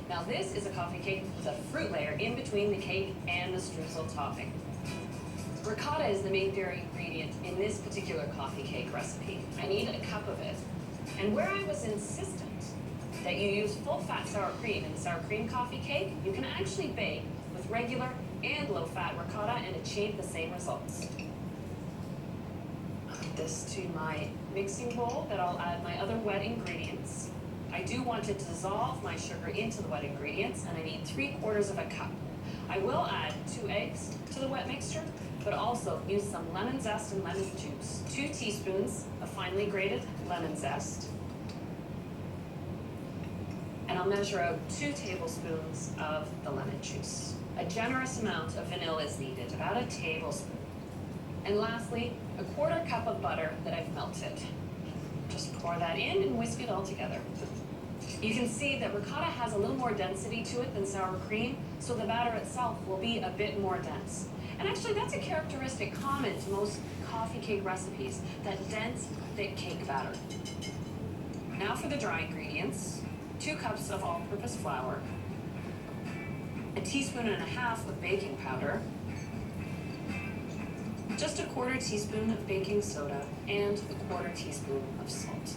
Now this is a coffee cake with a fruit layer in between the cake and the streusel topping. Ricotta is the main dairy ingredient in this particular coffee cake recipe. I needed a cup of it. And where I was insistent that you use full-fat sour cream in the sour cream coffee cake, you can actually bake with regular and low-fat ricotta and achieve the same results. Add this to my mixing bowl that I'll add my other wet ingredients. I do want to dissolve my sugar into the wet ingredients, and I need 3/4 of a cup. I will add 2 eggs to the wet mixture, but also use some lemon zest and lemon juice. 2 teaspoons of finely grated lemon zest. And I'll measure out 2 tablespoons of the lemon juice. A generous amount of vanilla is needed, about a tablespoon. And lastly, a 1/4 cup of butter that I've melted. Just pour that in and whisk it all together. You can see that ricotta has a little more density to it than sour cream, so the batter itself will be a bit more dense. And actually, that's a characteristic common to most coffee cake recipes, that dense, thick cake batter. Now for the dry ingredients. 2 cups of all-purpose flour, 1.5 teaspoons of baking powder, just a 1/4 teaspoon of baking soda, and a 1/4 teaspoon of salt.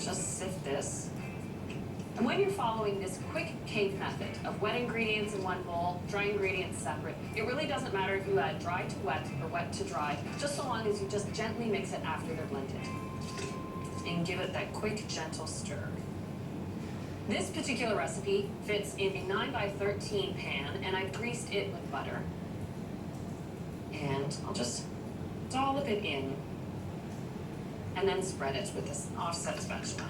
Just sift this. And when you're following this quick cake method of wet ingredients in one bowl, dry ingredients separate, it really doesn't matter if you add dry to wet or wet to dry, just so long as you just gently mix it after they're blended. And give it that quick, gentle stir. This particular recipe fits in a 9x13 pan, and I've greased it with butter. And I'll just dollop it in, and then spread it with this offset spatula.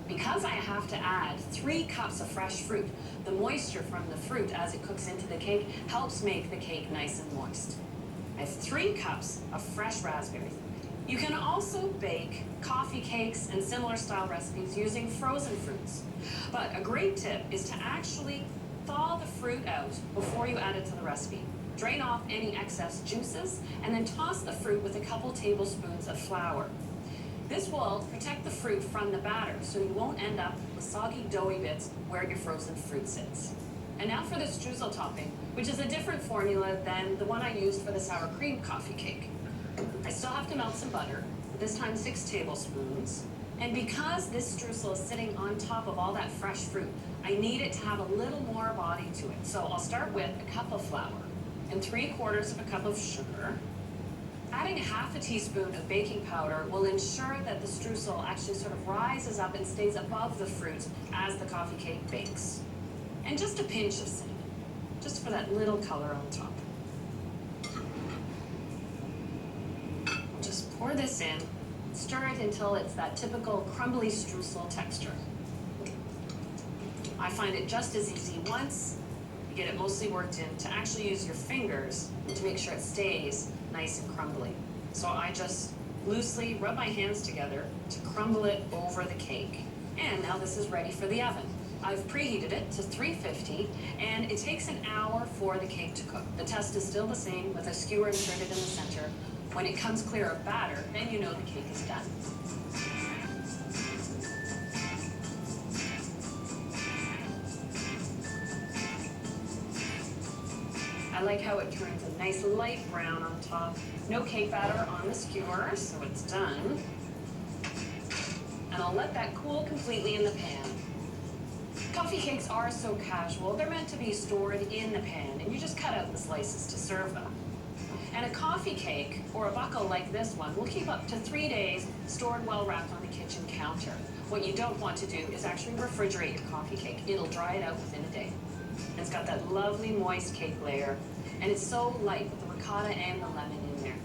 Because I have to add 3 cups of fresh fruit, the moisture from the fruit as it cooks into the cake helps make the cake nice and moist. I have 3 cups of fresh raspberries. You can also bake coffee cakes and similar style recipes using frozen fruits. But a great tip is to actually thaw the fruit out before you add it to the recipe. Drain off any excess juices and then toss the fruit with a couple tablespoons of flour. This will protect the fruit from the batter, so you won't end up with soggy, doughy bits where your frozen fruit sits. And now for the streusel topping, which is a different formula than the one I used for the sour cream coffee cake. I still have to melt some butter, this time 6 tablespoons. And because this streusel is sitting on top of all that fresh fruit, I need it to have a little more body to it. So I'll start with a cup of flour and 3/4 of a cup of sugar. Adding 1/2 teaspoon of baking powder will ensure that the streusel actually sort of rises up and stays above the fruit as the coffee cake bakes. And just a pinch of cinnamon, just for that little color on top. Just pour this in, stir it until it's that typical crumbly streusel texture. I find it just as easy once you get it mostly worked in to actually use your fingers to make sure it stays nice and crumbly. So I just loosely rub my hands together to crumble it over the cake. And now this is ready for the oven. I've preheated it to 350, and it takes an hour for the cake to cook. The test is still the same with a skewer inserted in the center. When it comes clear of batter, then you know the cake is done. I like how it turns a nice light brown on top. No cake batter on the skewer, so it's done. And I'll let that cool completely in the pan. Coffee cakes are so casual, they're meant to be stored in the pan, and you just cut out the slices to serve them. And a coffee cake, or a buckle like this one, will keep up to 3 days stored well wrapped on the kitchen counter. What you don't want to do is actually refrigerate your coffee cake. It'll dry it out within a day. It's got that lovely moist cake layer, and it's so light with the ricotta and the lemon in there.